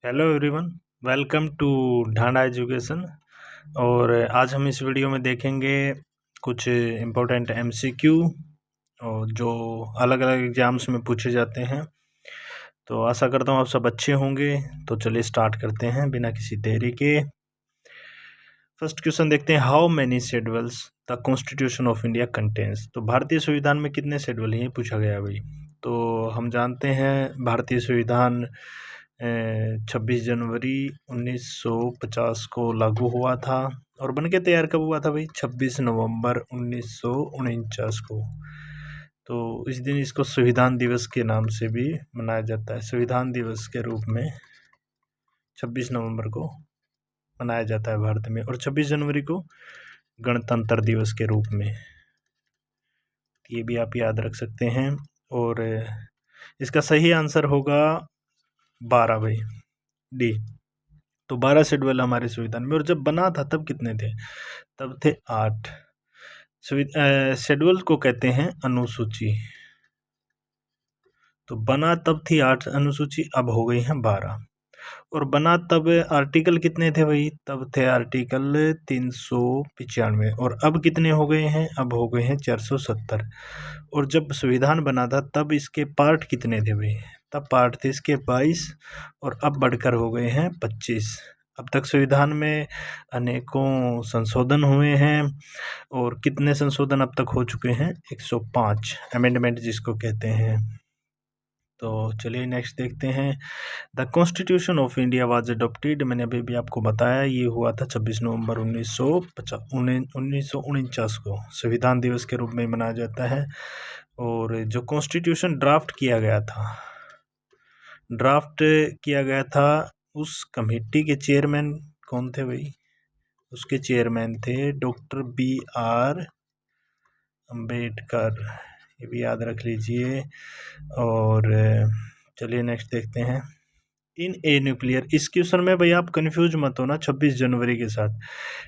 Hello everyone, welcome to Dhanda education. और आज हम इस वीडियो में देखेंगे कुछ इम्पोर्टेंट एमसीक्यू और जो अलग अलग एग्ज़ाम्स में पूछे जाते हैं। तो आशा करता हूँ आप सब अच्छे होंगे। तो चलिए स्टार्ट करते हैं बिना किसी देरी के। फर्स्ट क्वेश्चन देखते हैं, how many schedules the constitution of India contains. तो भारतीय संविधान में कितने शेड्यूल हैं, ये पूछा गया भाई। तो हम जानते हैं भारतीय संविधान 26 जनवरी 1950 को लागू हुआ था और बन के तैयार कब हुआ था भाई? 26 नवंबर 1949 को। तो इस दिन इसको संविधान दिवस के नाम से भी मनाया जाता है। संविधान दिवस के रूप में 26 नवंबर को मनाया जाता है भारत में, और 26 जनवरी को गणतंत्र दिवस के रूप में। ये भी आप याद रख सकते हैं। और इसका सही आंसर होगा 12 भाई, डी। तो 12 शेड्यूल हमारे संविधान में। और जब बना था तब कितने थे? तब थे 8। शेड्यूल को कहते हैं अनुसूची। तो बना तब थी 8 अनुसूची, अब हो गई हैं 12। और बना तब आर्टिकल कितने थे भाई? तब थे आर्टिकल 395। और अब कितने हो गए हैं? अब हो गए हैं 470। और जब संविधान बना था तब इसके पार्ट कितने थे भाई? तब पार्ट थे इसके 22 और अब बढ़कर हो गए हैं 25। अब तक संविधान में अनेकों संशोधन हुए हैं। और कितने संशोधन अब तक हो चुके हैं? 105 अमेंडमेंट जिसको कहते हैं। तो चलिए नेक्स्ट देखते हैं, the constitution of India was adopted. मैंने अभी भी आपको बताया, ये हुआ था 26 नवंबर 1949 को। संविधान दिवस के रूप में मनाया जाता है। और जो कॉन्स्टिट्यूशन ड्राफ्ट किया गया था, उस कमेटी के चेयरमैन कौन थे भाई? उसके चेयरमैन थे डॉक्टर BR अम्बेडकर। ये भी याद रख लीजिए। और चलिए नेक्स्ट देखते हैं, इन ए न्यूक्लियर। इस क्वेश्चन में भाई आप कंफ्यूज मत होना 26 जनवरी के साथ।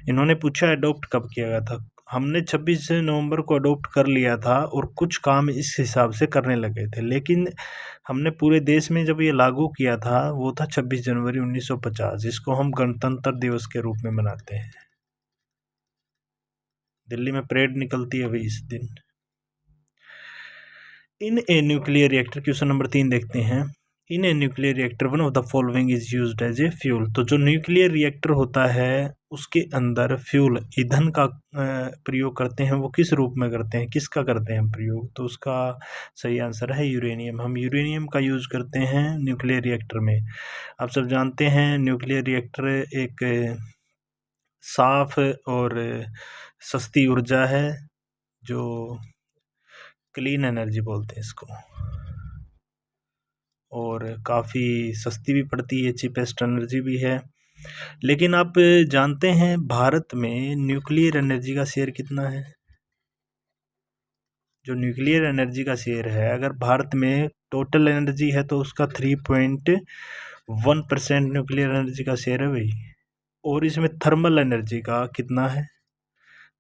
इन्होंने पूछा अडॉप्ट कब किया गया था। हमने 26 नवंबर को अडॉप्ट कर लिया था और कुछ काम इस हिसाब से करने लगे थे, लेकिन हमने पूरे देश में जब ये लागू किया था वो था 26 जनवरी 1950, जिसको हम गणतंत्र दिवस के रूप में मनाते हैं। दिल्ली में परेड निकलती है भाई इस दिन। In a nuclear reactor, question number 3 देखते हैं, in a nuclear reactor one of the following is used as a fuel. तो जो न्यूक्लियर रिएक्टर होता है उसके अंदर फ्यूल, ईंधन का प्रयोग करते हैं, वो किस रूप में करते हैं, किसका करते हैं प्रयोग? तो उसका सही आंसर है यूरेनियम। हम यूरेनियम का यूज करते हैं न्यूक्लियर रिएक्टर में। आप सब जानते हैं न्यूक्लियर रिएक्टर एक साफ और सस्ती ऊर्जा है, जो क्लीन एनर्जी बोलते हैं इसको, और काफ़ी सस्ती भी पड़ती है, चीपेस्ट एनर्जी भी है। लेकिन आप जानते हैं भारत में न्यूक्लियर एनर्जी का शेयर कितना है? जो न्यूक्लियर एनर्जी का शेयर है, अगर भारत में टोटल एनर्जी है तो उसका 3.1% न्यूक्लियर एनर्जी का शेयर है भाई। और इसमें थर्मल एनर्जी का कितना है?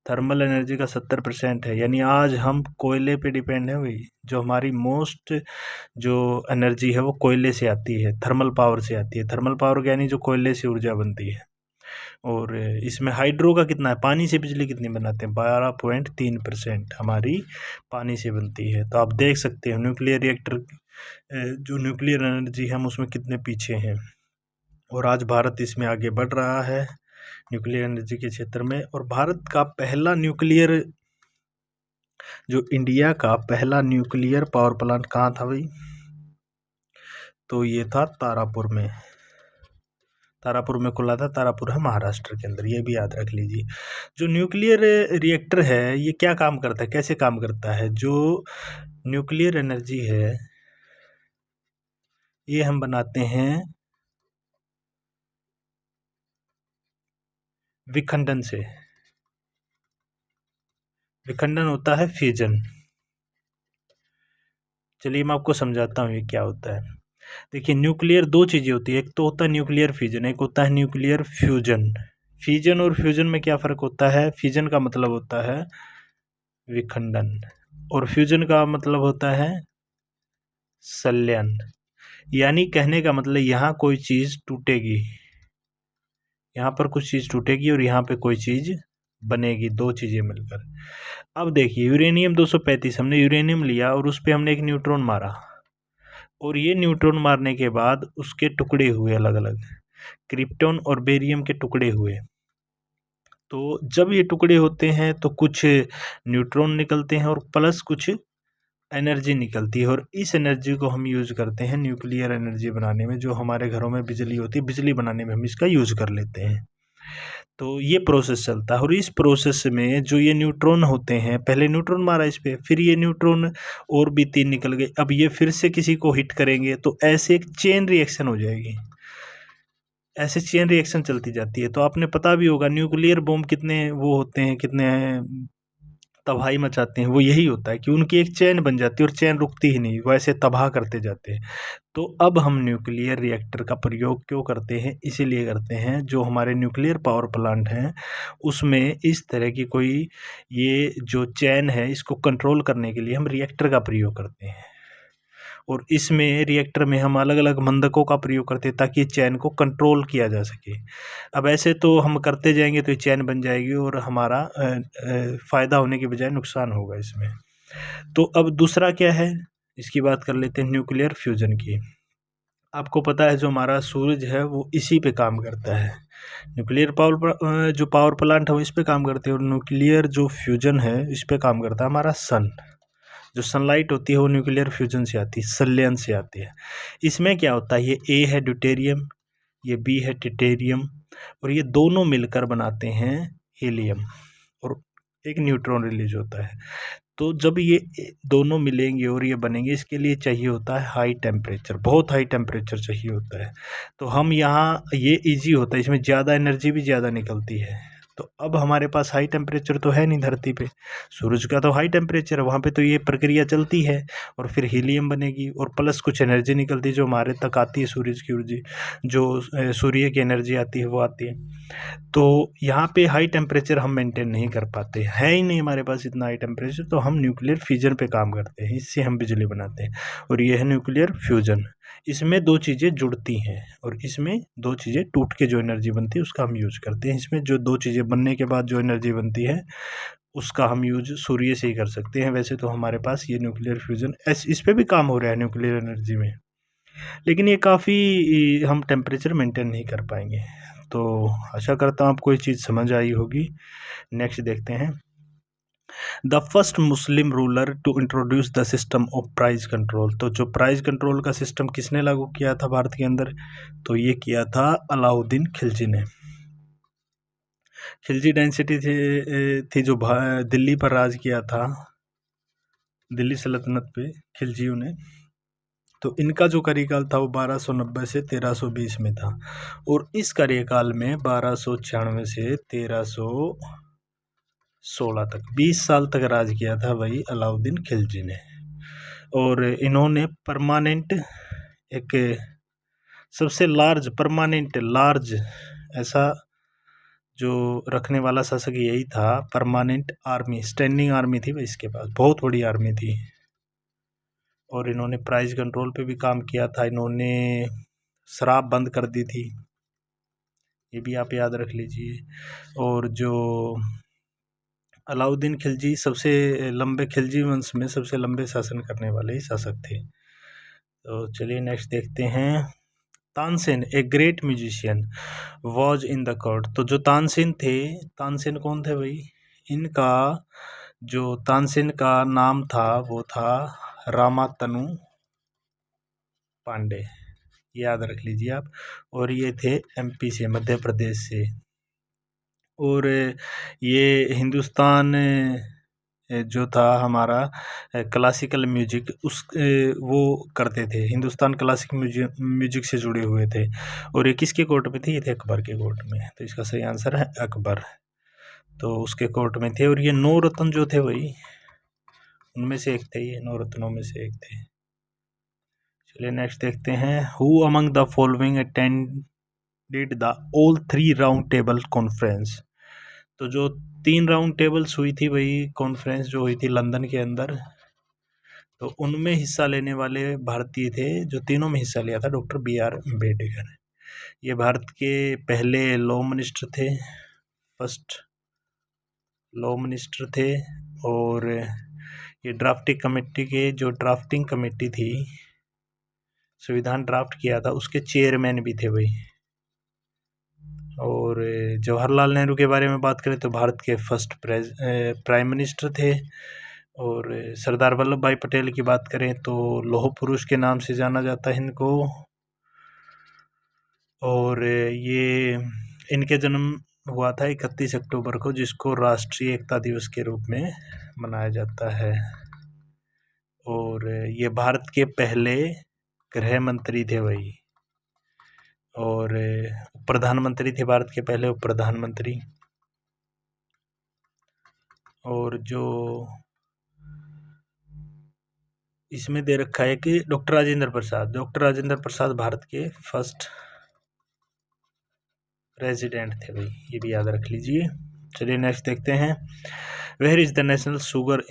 थर्मल एनर्जी का 70% है। यानी आज हम कोयले पे डिपेंड है भाई। जो हमारी मोस्ट जो एनर्जी है वो कोयले से आती है, थर्मल पावर से आती है। थर्मल पावर यानी जो कोयले से ऊर्जा बनती है। और इसमें हाइड्रो का कितना है? पानी से बिजली कितनी बनाते हैं? 12.3% हमारी पानी से बनती है। तो आप देख सकते हो न्यूक्लियर रिएक्टर, जो न्यूक्लियर एनर्जी है हम उसमें कितने पीछे हैं। और आज भारत इसमें आगे बढ़ रहा है न्यूक्लियर एनर्जी के क्षेत्र में। और भारत का पहला न्यूक्लियर, जो इंडिया का पहला न्यूक्लियर पावर प्लांट कहाँ था भाई? तो ये था तारापुर में। तारापुर में खुला था। तारापुर है महाराष्ट्र के अंदर, ये भी याद रख लीजिए। जो न्यूक्लियर रिएक्टर है ये क्या काम करता है, कैसे काम करता है? जो न्यूक्लियर एनर्जी है ये हम बनाते हैं विखंडन से। विखंडन होता है फ्यूजन। चलिए मैं आपको समझाता हूँ ये क्या होता है। देखिए न्यूक्लियर दो चीज़ें होती है, एक तो होता है न्यूक्लियर फ्यूजन, एक होता है न्यूक्लियर फ्यूजन। फ्यूजन और फ्यूजन में क्या फ़र्क होता है? फ्यूजन का मतलब होता है विखंडन और फ्यूजन का मतलब होता है संलयन। यानी कहने का मतलब यहाँ कोई चीज़ टूटेगी, यहाँ पर कुछ चीज़ टूटेगी और यहाँ पे कोई चीज़ बनेगी, दो चीज़ें मिलकर। अब देखिए यूरेनियम 235, हमने यूरेनियम लिया और उस पे हमने एक न्यूट्रॉन मारा, और ये न्यूट्रॉन मारने के बाद उसके टुकड़े हुए अलग अलग, क्रिप्टॉन और बेरियम के टुकड़े हुए। तो जब ये टुकड़े होते हैं तो कुछ न्यूट्रॉन निकलते हैं और प्लस कुछ एनर्जी निकलती है, और इस एनर्जी को हम यूज़ करते हैं न्यूक्लियर एनर्जी बनाने में। जो हमारे घरों में बिजली होती है, बिजली बनाने में हम इसका यूज़ कर लेते हैं। तो ये प्रोसेस चलता है, और इस प्रोसेस में जो ये न्यूट्रॉन होते हैं, पहले न्यूट्रॉन मारा इस पे, फिर ये न्यूट्रॉन और भी 3 निकल गए, अब ये फिर से किसी को हिट करेंगे तो ऐसे एक चेन रिएक्शन हो जाएगी, ऐसे चेन रिएक्शन चलती जाती है। तो आपने पता भी होगा न्यूक्लियर बॉम्ब कितने वो होते हैं, कितने तबाही मचाते हैं, वो यही होता है कि उनकी एक चेन बन जाती है और चेन रुकती ही नहीं, वो ऐसे तबाह करते जाते हैं। तो अब हम न्यूक्लियर रिएक्टर का प्रयोग क्यों करते हैं? इसीलिए करते हैं, जो हमारे न्यूक्लियर पावर प्लांट हैं उसमें इस तरह की कोई ये जो चेन है इसको कंट्रोल करने के लिए हम रिएक्टर का प्रयोग करते हैं, और इसमें रिएक्टर में हम अलग अलग मंदकों का प्रयोग करते हैं ताकि चैन को कंट्रोल किया जा सके। अब ऐसे तो हम करते जाएंगे तो ये चैन बन जाएगी और हमारा फ़ायदा होने के बजाय नुकसान होगा इसमें। तो अब दूसरा क्या है, इसकी बात कर लेते हैं, न्यूक्लियर फ्यूजन की। आपको पता है जो हमारा सूरज है वो इसी पे काम करता है, न्यूक्लियर जो पावर प्लांट है वो इस पे काम करते हैं, और न्यूक्लियर जो फ्यूजन है इस पे काम करता है हमारा सन। जो सनलाइट होती है वो न्यूक्लियर फ्यूजन से आती है, संलयन से आती है। इसमें क्या होता है, ये ए है ड्यूटेरियम, ये बी है ट्रिटेरियम, और ये दोनों मिलकर बनाते हैं हीलियम, और एक न्यूट्रॉन रिलीज होता है। तो जब ये दोनों मिलेंगे और ये बनेंगे, इसके लिए चाहिए होता है हाई टेम्परेचर, बहुत हाई टेम्परेचर चाहिए होता है। तो हम यहाँ ये इजी होता है, इसमें ज़्यादा एनर्जी भी ज़्यादा निकलती है। तो अब हमारे पास हाई टेम्परेचर तो है नहीं धरती पे, सूरज का तो हाई टेम्परेचर है, वहाँ पे तो ये प्रक्रिया चलती है और फिर हीलियम बनेगी, और प्लस कुछ एनर्जी निकलती है जो हमारे तक आती है, सूरज की ऊर्जा, जो सूर्य की एनर्जी आती है वो आती है। तो यहाँ पे हाई टेम्परेचर हम मेंटेन नहीं कर पाते, है ही नहीं हमारे पास इतना हाई टेम्परेचर, तो हम न्यूक्लियर फ्यूजन पे काम करते हैं, इससे हम बिजली बनाते हैं, और ये है न्यूक्लियर फ्यूजन। इसमें दो चीज़ें जुड़ती हैं और इसमें दो चीज़ें टूट के जो एनर्जी बनती है उसका हम यूज करते हैं। इसमें जो दो चीज़ें बनने के बाद जो एनर्जी बनती है उसका हम यूज सूर्य से ही कर सकते हैं। वैसे तो हमारे पास ये न्यूक्लियर फ्यूजन इस पे भी काम हो रहा है न्यूक्लियर एनर्जी में, लेकिन ये काफ़ी हम टेम्परेचर मेंटेन नहीं कर पाएंगे। तो आशा करता हूँ आपको ये चीज़ समझ आई होगी। नेक्स्ट देखते हैं, the first Muslim ruler to introduce the system of price control. तो जो प्राइस कंट्रोल का सिस्टम किसने लागू किया था भारत के अंदर? तो ये किया था अलाउद्दीन खिलजी ने। खिलजी डेंसिटी थी जो दिल्ली पर राज किया था, दिल्ली सल्तनत पे खिलजियों ने। तो इनका जो कार्यकाल था वो 1290 से 1320 में था, और इस कार्यकाल में 1296 से 1316 तक 20 साल तक राज किया था वही अलाउद्दीन खिलजी ने। और इन्होंने परमानेंट एक सबसे लार्ज ऐसा जो रखने वाला शासक यही था, परमानेंट आर्मी, स्टैंडिंग आर्मी थी भाई इसके पास, बहुत बड़ी आर्मी थी। और इन्होंने प्राइस कंट्रोल पे भी काम किया था, इन्होंने शराब बंद कर दी थी, ये भी आप याद रख लीजिए। और जो अलाउद्दीन खिलजी सबसे लंबे, खिलजी वंश में सबसे लंबे शासन करने वाले ही शासक थे। तो चलिए नेक्स्ट देखते हैं, Tansen a great musician was in the court. तो जो तानसेन थे, तानसेन कौन थे भाई? इनका जो तानसेन का नाम था वो था रामातनु पांडे, याद रख लीजिए आप। और ये थे एमपी से, मध्य प्रदेश से। और ये हिंदुस्तान जो था हमारा क्लासिकल म्यूजिक वो करते थे, हिंदुस्तान क्लासिक म्यूजिक से जुड़े हुए थे। और ये किसके कोर्ट में थे? ये थे अकबर के कोर्ट में। तो इसका सही आंसर है अकबर, तो उसके कोर्ट में थे। और ये 9 रत्न जो थे वही उनमें से एक थे, ये 9 रत्नों में से एक थे। चलिए नेक्स्ट देखते हैं, who among the following attended the all 3 round table conference. तो जो 3 राउंड टेबल्स हुई थी वही कॉन्फ्रेंस जो हुई थी लंदन के अंदर, तो उनमें हिस्सा लेने वाले भारतीय थे, जो तीनों में हिस्सा लिया था, डॉक्टर BR अम्बेडकर। ये भारत के पहले लॉ मिनिस्टर थे, फर्स्ट लॉ मिनिस्टर थे। और ये ड्राफ्टिंग कमेटी के, जो ड्राफ्टिंग कमेटी थी, संविधान ड्राफ्ट किया था, उसके चेयरमैन भी थे भाई। और जवाहरलाल नेहरू के बारे में बात करें तो भारत के फर्स्ट प्राइम मिनिस्टर थे। और सरदार वल्लभ भाई पटेल की बात करें तो लौह पुरुष के नाम से जाना जाता है इनको। और ये इनके जन्म हुआ था 31 अक्टूबर को, जिसको राष्ट्रीय एकता दिवस के रूप में मनाया जाता है। और ये भारत के पहले गृह मंत्री थे भाई। और प्रधानमंत्री थे, भारत के पहले उप प्रधानमंत्री। और जो इसमें दे रखा है कि डॉक्टर राजेंद्र प्रसाद भारत के फर्स्ट प्रेसिडेंट थे भाई, ये भी याद रख लीजिए। चलिए नेक्स्ट देखते हैं। Where is the national sugar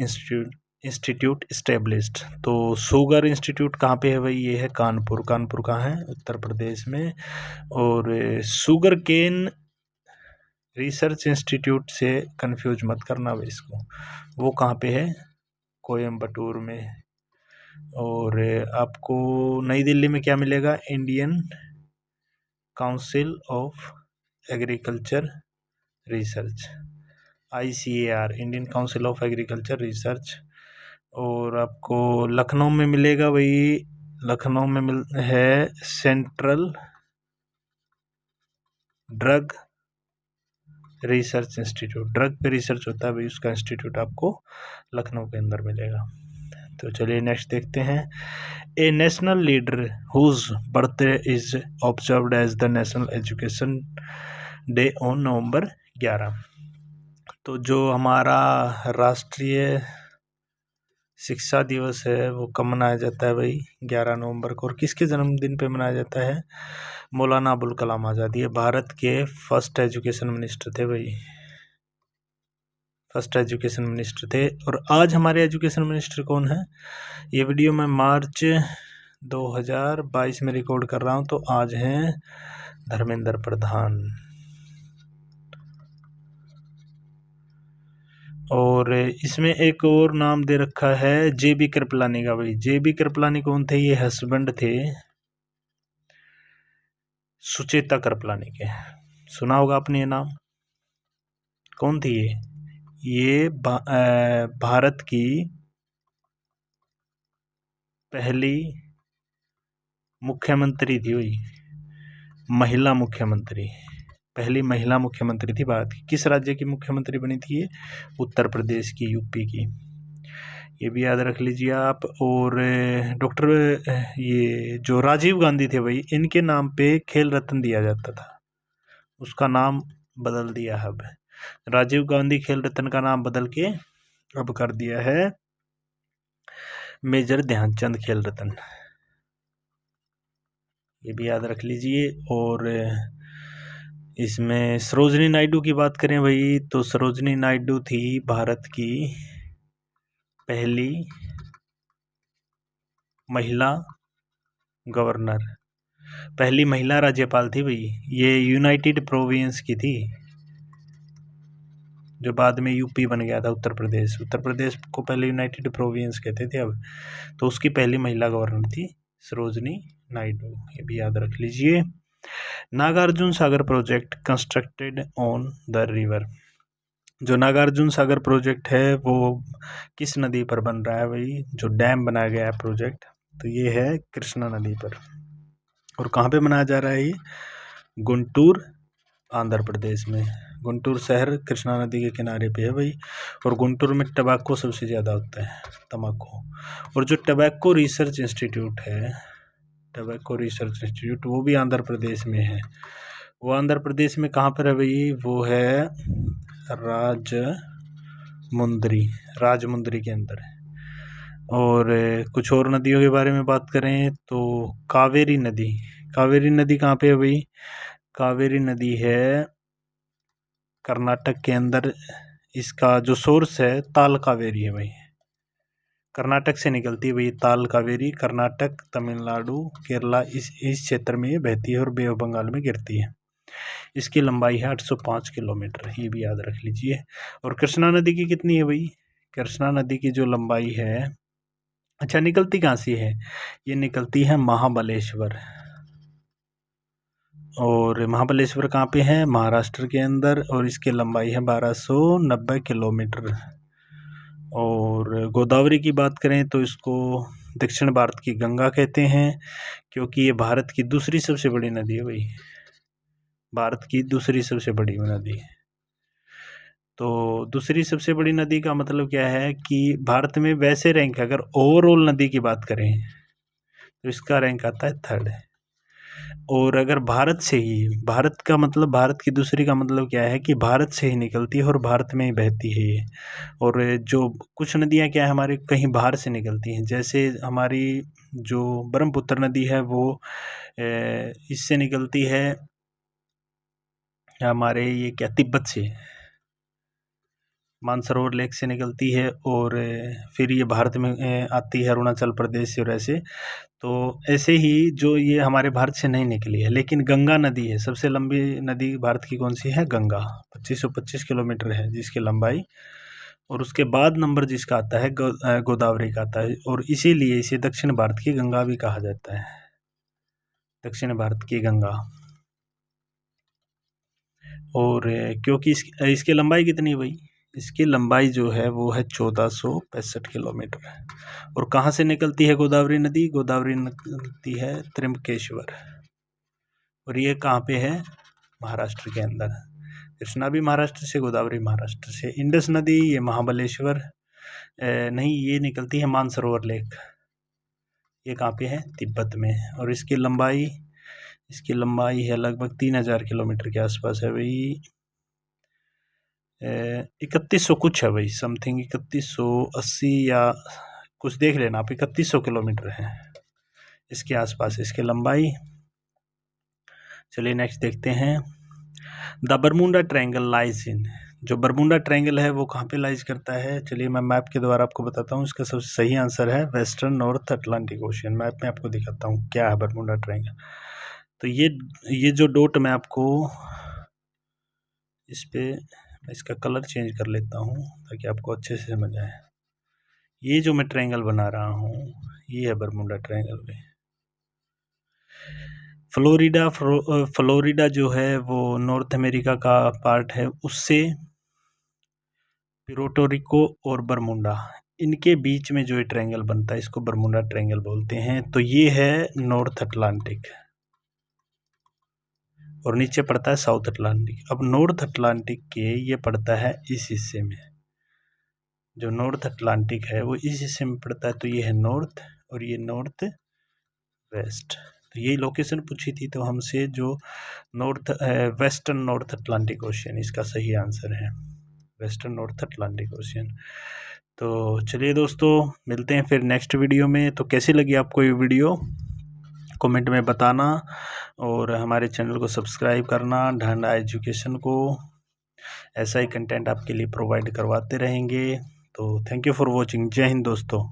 institute established. तो शुगर इंस्टीट्यूट कहाँ पे है भाई? ये है कानपुर। कानपुर कहाँ है? उत्तर प्रदेश में। और शुगर केन रिसर्च इंस्टीट्यूट से कंफ्यूज मत करना भाई इसको, वो कहाँ पे है? कोयम्बटूर में। और आपको नई दिल्ली में क्या मिलेगा? Indian council of agriculture research, ICAR, Indian council of agriculture research. और आपको लखनऊ में मिलेगा भाई, लखनऊ में है central drug research institute. Drug पे रिसर्च होता है भाई, उसका इंस्टीट्यूट आपको लखनऊ के अंदर मिलेगा। तो चलिए नेक्स्ट देखते हैं। A national leader whose birthday is observed as the national education day on November 11। तो जो हमारा राष्ट्रीय शिक्षा दिवस है वो कब मनाया जाता है भाई? 11 नवंबर को। और किसके जन्मदिन पे मनाया जाता है? मौलाना अबुल कलाम आज़ाद। ये भारत के फर्स्ट एजुकेशन मिनिस्टर थे भाई, फर्स्ट एजुकेशन मिनिस्टर थे। और आज हमारे एजुकेशन मिनिस्टर कौन है? ये वीडियो मैं मार्च 2022 में रिकॉर्ड कर रहा हूँ, तो आज हैं धर्मेंद्र प्रधान। और इसमें एक और नाम दे रखा है JB कृपलानी का भाई। JB कृपलानी कौन थे? ये हस्बैंड थे सुचेता कृपलानी के। सुना होगा आपने ये नाम। कौन थी ये भारत की पहली मुख्यमंत्री थी भाई, महिला मुख्यमंत्री। पहली महिला मुख्यमंत्री थी भारत की। किस राज्य की मुख्यमंत्री बनी थी ये? उत्तर प्रदेश की, UP की। ये भी याद रख लीजिए आप। और डॉक्टर ये जो राजीव गांधी थे भाई, इनके नाम पे खेल रत्न दिया जाता था, उसका नाम बदल दिया है अब। राजीव गांधी खेल रत्न का नाम बदल के अब कर दिया है मेजर ध्यानचंद खेल रत्न। ये भी याद रख लीजिए। और इसमें सरोजिनी नायडू की बात करें भाई, तो सरोजिनी नायडू थी भारत की पहली महिला गवर्नर, पहली महिला राज्यपाल थी भाई। ये यूनाइटेड प्रोविंस की थी, जो बाद में UP बन गया था, उत्तर प्रदेश को पहले यूनाइटेड प्रोविंस कहते थे अब। तो उसकी पहली महिला गवर्नर थी सरोजिनी नायडू, ये भी याद रख लीजिए। Nagarjuna Sagar project constructed on the river. जो नागार्जुन सागर प्रोजेक्ट है वो किस नदी पर बन रहा है भाई? जो डैम बनाया गया है प्रोजेक्ट, तो ये है कृष्णा नदी पर। और कहाँ पे बनाया जा रहा है ये? गुंटूर, आंध्र प्रदेश में। गुंटूर शहर कृष्णा नदी के किनारे पे है भाई। और गुंटूर में टबैको सबसे ज़्यादा होता है, तम्बाकू। और जो टबैको रिसर्च इंस्टीट्यूट है, टबैको रिसर्च इंस्टीट्यूट, वो भी आंध्र प्रदेश में है। वो आंध्र प्रदेश में कहाँ पर है भाई? वो है राजमुंदरी के अंदर है। और कुछ और नदियों के बारे में बात करें तो कावेरी नदी कहाँ पे है भाई? कावेरी नदी है कर्नाटक के अंदर। इसका जो सोर्स है ताल कावेरी है भाई, कर्नाटक से निकलती है भाई, ताल कावेरी कर्नाटक, तमिलनाडु, केरला, इस क्षेत्र में ये बहती है और बे ऑफ बंगाल में गिरती है। इसकी लंबाई है 805 किलोमीटर, ये भी याद रख लीजिए। और कृष्णा नदी की कितनी है भाई? कृष्णा नदी की जो लंबाई है, अच्छा निकलती कहाँ से है? ये निकलती है महाबलेश्वर, और महाबलेश्वर कहाँ पे है? महाराष्ट्र के अंदर, और इसकी लंबाई है 1290 किलोमीटर। और गोदावरी की बात करें तो इसको दक्षिण भारत की गंगा कहते हैं, क्योंकि ये भारत की दूसरी सबसे बड़ी नदी है भाई, भारत की दूसरी सबसे बड़ी नदी। तो दूसरी सबसे बड़ी नदी का मतलब क्या है कि भारत में वैसे रैंक, अगर ओवरऑल नदी की बात करें तो इसका रैंक आता है 3rd। और अगर भारत से ही, भारत का मतलब, भारत की दूसरी का मतलब क्या है कि भारत से ही निकलती है और भारत में ही बहती है ये। और जो कुछ नदियाँ क्या है हमारे कहीं बाहर से निकलती हैं, जैसे हमारी जो ब्रह्मपुत्र नदी है वो इससे निकलती है हमारे, ये क्या, तिब्बत से, मानसरोवर लेक से निकलती है, और फिर ये भारत में आती है अरुणाचल प्रदेश से, और ऐसे। तो ऐसे ही जो ये हमारे भारत से नहीं निकली है, लेकिन गंगा नदी है सबसे लंबी नदी भारत की, कौन सी है? गंगा, 2525 किलोमीटर है जिसकी लंबाई। और उसके बाद नंबर जिसका आता है गोदावरी का आता है, और इसीलिए इसे दक्षिण भारत की गंगा भी कहा जाता है, दक्षिण भारत की गंगा। और क्योंकि इसकी लंबाई कितनी भाई? इसकी लंबाई जो है वो है 1465 किलोमीटर। और कहाँ से निकलती है गोदावरी नदी? गोदावरी निकलती है त्र्यंबकेश्वर, और ये कहाँ पे है? महाराष्ट्र के अंदर। कृष्णा भी महाराष्ट्र से, गोदावरी महाराष्ट्र से। इंडस नदी ये महाबलेश्वर नहीं, ये निकलती है मानसरोवर लेक, ये कहाँ पे है? तिब्बत में। और इसकी लंबाई है लगभग 3000 किलोमीटर के आसपास है भाई, 3100 कुछ है भाई, समथिंग 3180 या कुछ, देख लेना आप, 3100 किलोमीटर है इसके आसपास इसकी लंबाई। चलिए नेक्स्ट देखते हैं। The Bermuda triangle lies in, जो बरमुंडा ट्रायंगल है वो कहाँ पे लाइज करता है? चलिए मैं मैप के द्वारा आपको बताता हूँ। इसका सबसे सही आंसर है western north Atlantic ocean. Map में आपको दिखाता हूँ क्या है बरमुंडा ट्रायंगल। तो ये जो डॉट मैं आपको इस पे, मैं इसका कलर चेंज कर लेता हूँ ताकि आपको अच्छे से समझ आए। ये जो मैं ट्रायंगल बना रहा हूँ ये है बरमुंडा ट्रायंगल में। फ्लोरिडा जो है वो नॉर्थ अमेरिका का पार्ट है, उससे प्यूर्टो रिको और बरमुंडा, इनके बीच में जो ये ट्रायंगल बनता है इसको बरमुंडा ट्रायंगल बोलते हैं। तो ये है नॉर्थ अटलांटिक, और नीचे पड़ता है साउथ अटलांटिक। अब नॉर्थ अटलांटिक के ये पड़ता है इस हिस्से में, जो नॉर्थ अटलांटिक है वो इस हिस्से में पड़ता है। तो ये है नॉर्थ और ये नॉर्थ वेस्ट। तो यही लोकेशन पूछी थी तो हमसे, जो north western north Atlantic ocean इसका सही आंसर है, वेस्टर्न नॉर्थ अटलांटिक ओशियन। तो चलिए दोस्तों, मिलते हैं फिर नेक्स्ट वीडियो में। तो कैसी लगी आपको ये वीडियो कमेंट में बताना, और हमारे चैनल को सब्सक्राइब करना। ढांडा एजुकेशन को ऐसा ही कंटेंट आपके लिए प्रोवाइड करवाते रहेंगे। तो थैंक यू फॉर वॉचिंग। जय हिंद दोस्तों।